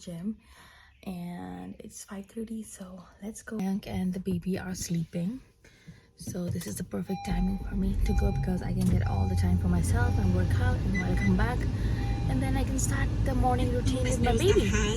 gym, and it's 5:30, so let's go. Hank and the baby are sleeping, so this is the perfect timing for me to go because I can get all the time for myself and work out, and I'll come back and then I can start the morning routine with my baby.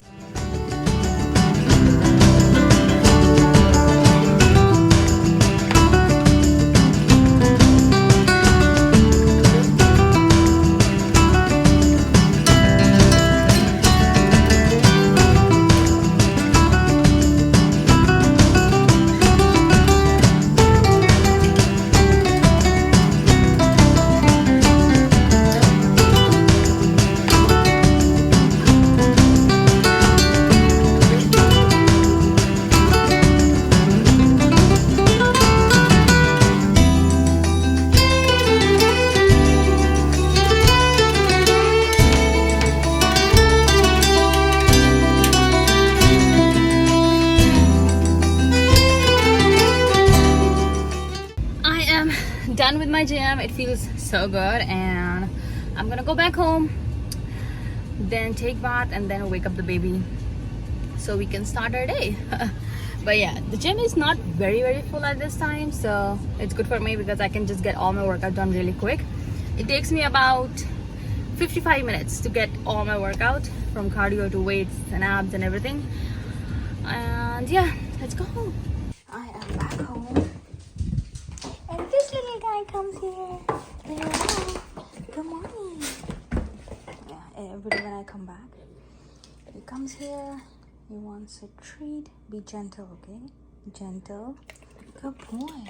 Done with my gym. It feels so good, and I'm gonna go back home, then take bath, and then wake up the baby so we can start our day. But yeah, the gym is not very full at this time, so it's good for me because I can just get all my workout done really quick. It takes me about 55 minutes to get all my workout, from cardio to weights and abs and everything. And yeah, let's go home. I am back home. And this little guy comes here. Good morning. Yeah, every day when I come back, he comes here. He wants a treat. Be gentle, okay? Gentle. Good boy.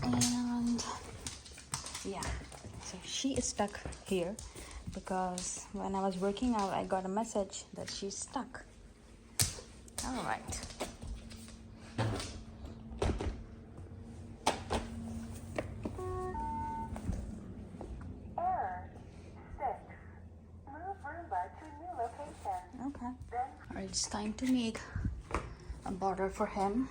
And yeah, so she is stuck here because when I was working out, I got a message that she's stuck. All right. Okay. Alright, it's time to make a border for him.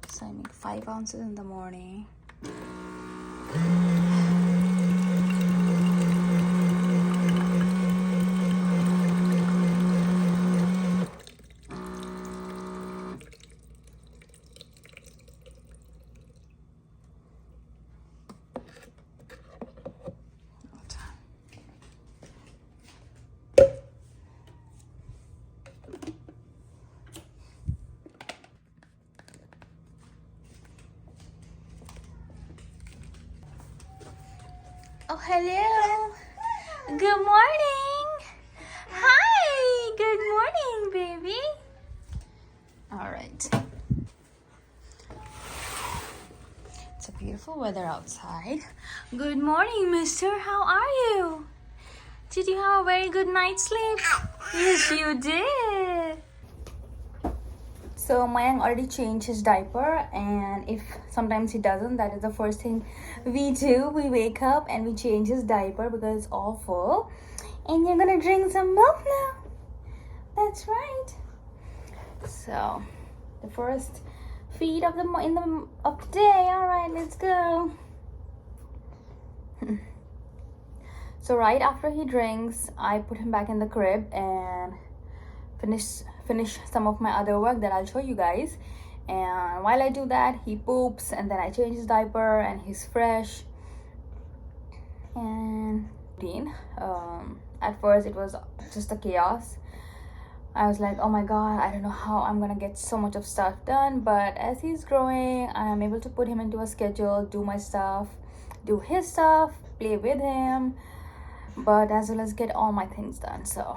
So I make 5 ounces in the morning. Oh, hello. Good morning. Hi. Good morning, baby. All right. It's a beautiful weather outside. Good morning, mister. How are you? Did you have a very good night's sleep? Yes, you did. So Mayank already changed his diaper, and if sometimes he doesn't, that is the first thing we do. We wake up and we change his diaper because it's all full. And you're gonna drink some milk now. That's right. So the first feed of the day. All right, let's go. So right after he drinks, I put him back in the crib and finish some of my other work that I'll show you guys. And while I do that, he poops, and then I change his diaper and he's fresh. And at first it was just a chaos. I was like, oh my god, I don't know how I'm gonna get so much of stuff done. But as he's growing, I'm able to put him into a schedule, do my stuff, do his stuff, play with him, but as well as get all my things done. So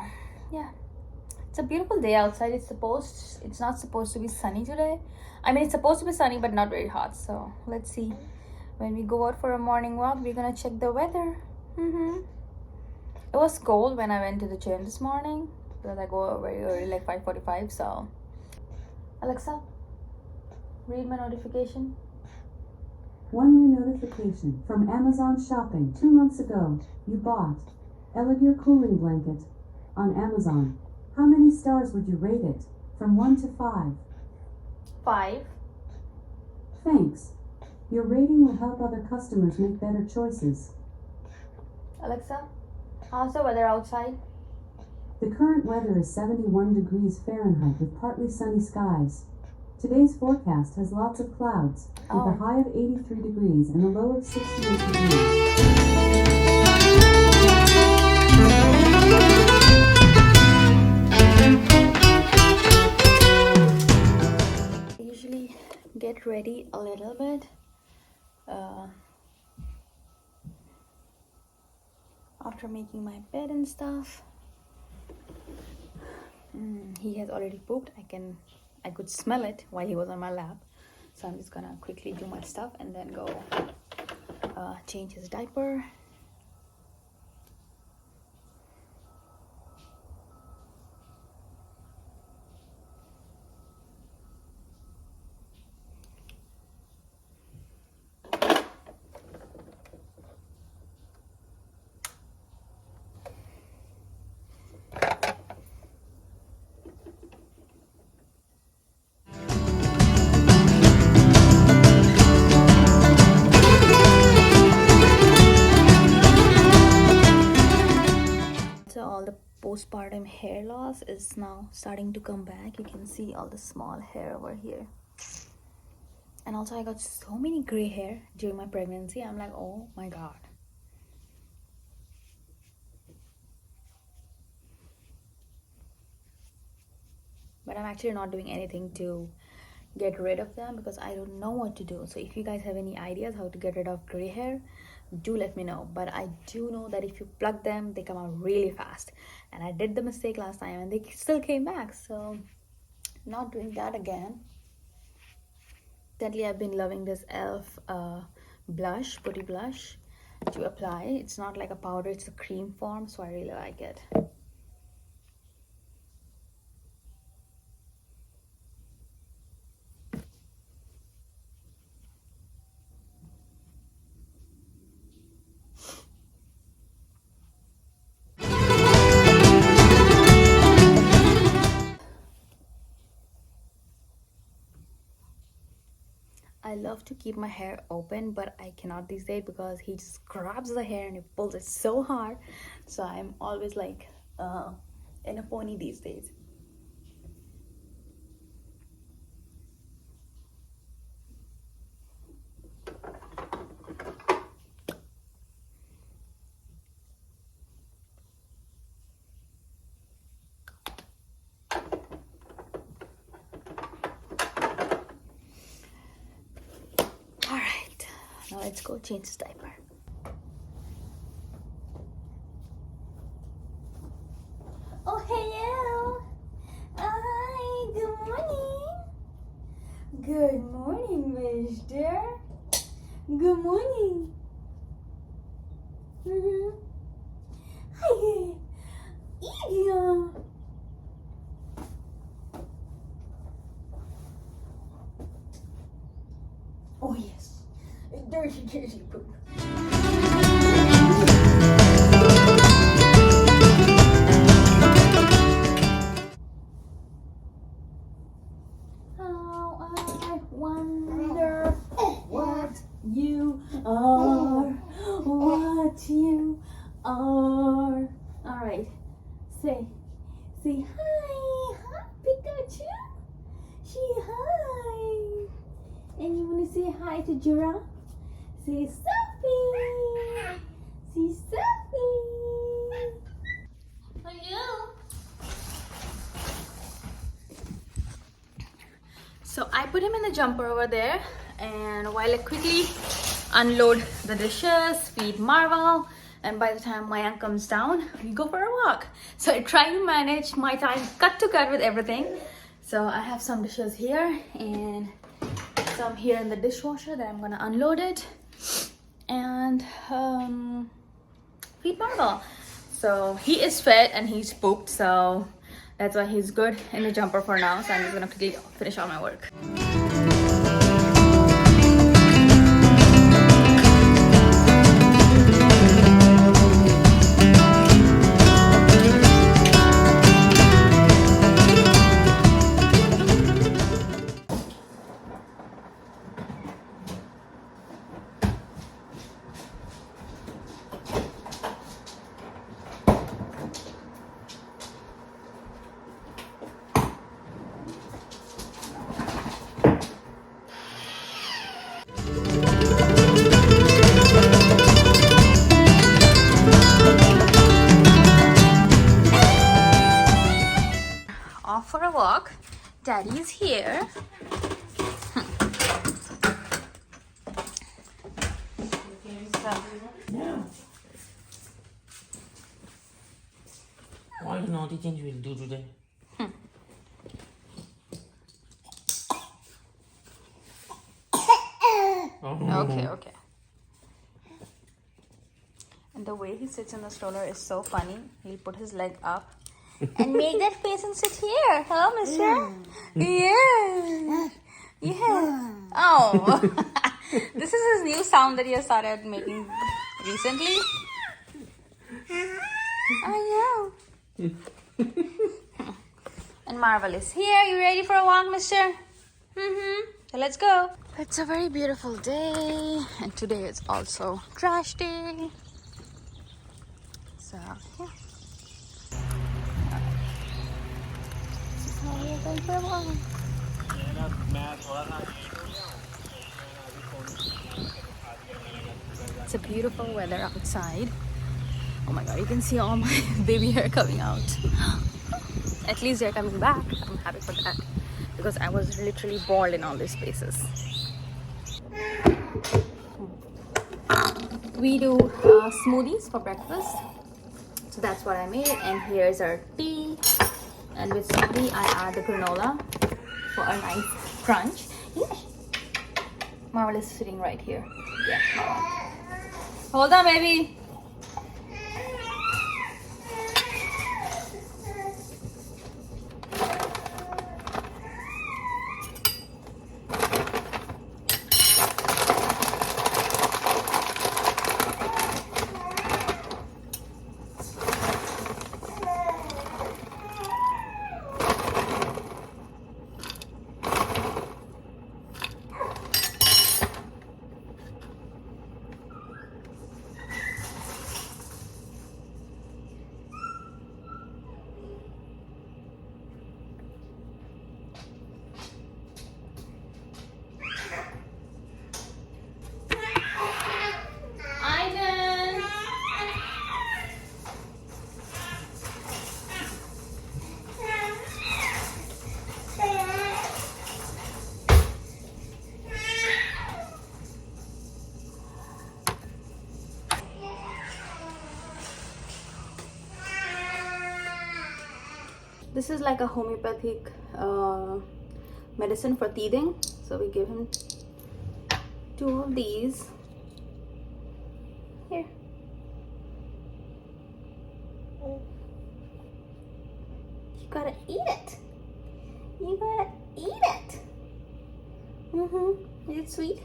yeah, it's a beautiful day outside. It's not supposed to be sunny today. I mean, it's supposed to be sunny, but not very hot. So let's see. When we go out for a morning walk, we're gonna check the weather. It was cold when I went to the gym this morning because I go very early, like 5:45. So Alexa, read my notification. One new notification from Amazon shopping. 2 months ago, you bought Elegir cooling blanket on Amazon. How many stars would you rate it from 1 to 5? 5. Thanks. Your rating will help other customers make better choices. Alexa, how's the weather outside? The current weather is 71 degrees Fahrenheit with partly sunny skies. Today's forecast has lots of clouds, with a high of 83 degrees and a low of 68 degrees. I usually get ready a little bit after making my bed and stuff. He has already pooped. I could smell it while he was on my lap, so I'm just gonna quickly do my stuff and then go change his diaper. All the postpartum hair loss is now starting to come back. You can see all the small hair over here, and also I got so many gray hair during my pregnancy. I'm like, oh my god. But I'm actually not doing anything to get rid of them because I don't know what to do. So if you guys have any ideas how to get rid of gray hair, do let me know. But I do know that if you plug them, they come out really fast, and I did the mistake last time and they still came back, so not doing that again. Lately I've been loving this elf blush, putty blush to apply. It's not like a powder, it's a cream form, so I really like it. I love to keep my hair open, but I cannot these days because he just grabs the hair and he pulls it so hard. So I'm always like in a pony these days. Now let's go change this diaper. Oh, hello. Hi, good morning. Good morning, mister. Good morning. Hi. Yeah. Oh, yes. Dirty poop. How I wonder what you are, what you are. All right, say hi, Pikachu. Say hi. And you want to say hi to Giraffe? Say Sophie! Say Sophie! Hello! So I put him in the jumper over there, and while I quickly unload the dishes, feed Marvel, and by the time Mayank comes down, we go for a walk. So I try to manage my time cut to cut with everything. So I have some dishes here and some here in the dishwasher that I'm gonna unload it and feed Marvel. So he is fed and he's pooped, so that's why he's good in the jumper for now. So I'm just gonna quickly finish all my work. off for a walk. Daddy's here. Yeah. What the naughty things we'll do today? Okay. And the way he sits in the stroller is so funny. He'll put his leg up and make that face and sit here. Hello, mister? Yeah. Oh. This is his new sound that he has started making recently. I know. And Marvel is here. You ready for a walk, mister? So let's go. It's a very beautiful day. And today is also trash day. So, yeah. So we're going for a walk. It's a beautiful weather outside. Oh my god, you can see all my baby hair coming out. At least they're coming back. I'm happy for that because I was literally bald in all these spaces. We do smoothies for breakfast. So that's what I made. And here's our tea. And with smoothie, I add the granola for a nice crunch. Yeah. Marvel is sitting right here. Yeah. Hold on, baby. This is like a homeopathic medicine for teething. So we give him 2 of these. Here. You gotta eat it. You gotta eat it. Is it sweet?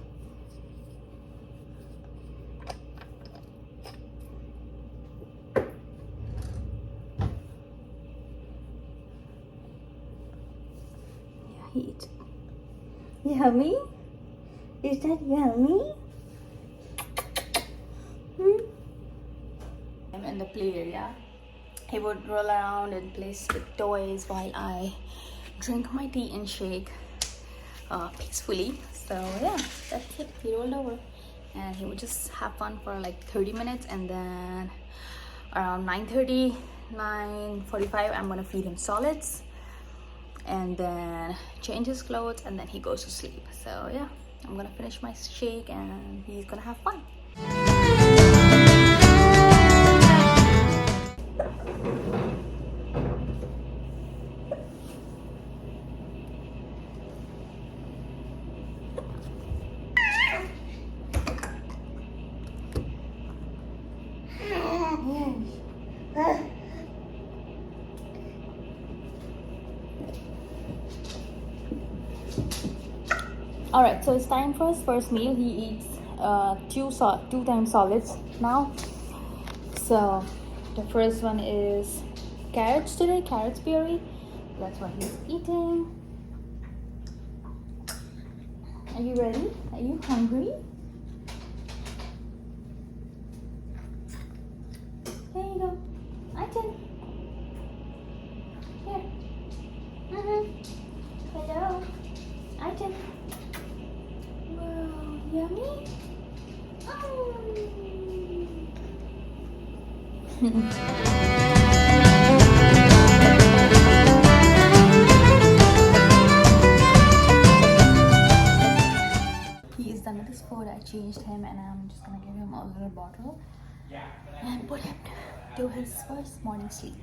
Eat. Yummy? Is that yummy? I'm in the play area. He would roll around and play with toys while I drink my tea and shake peacefully. So yeah, that's it. He rolled over and he would just have fun for like 30 minutes, and then around 9:30, 9:45 I'm gonna feed him solids and then change his clothes, and then he goes to sleep. So yeah, I'm gonna finish my shake and he's gonna have fun. Alright, so it's time for his first meal. He eats 2 times solids now. So the first one is carrots today, carrots puree. That's what he's eating. Are you ready? Are you hungry? There you go. Item. Here. Hello. Item. Wow, yummy. Oh. water bottle and put him to his first morning sleep.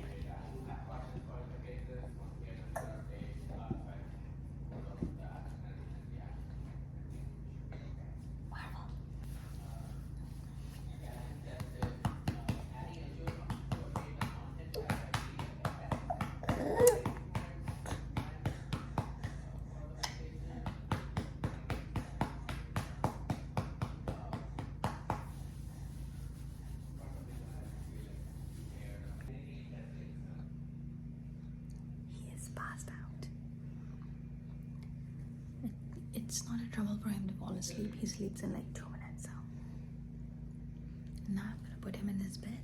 Passed out. It's not a trouble for him to fall asleep. He sleeps in like 2 minutes. So now I'm gonna put him in his bed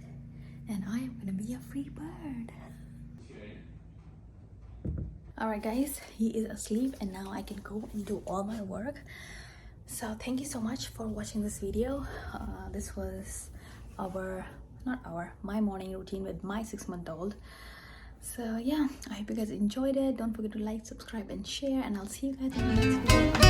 and I am gonna be a free bird. Alright guys, he is asleep and now I can go and do all my work. So thank you so much for watching this video. This was my morning routine with my 6-month-old. So yeah, I hope you guys enjoyed it. Don't forget to like, subscribe and share, and I'll see you guys in the next video.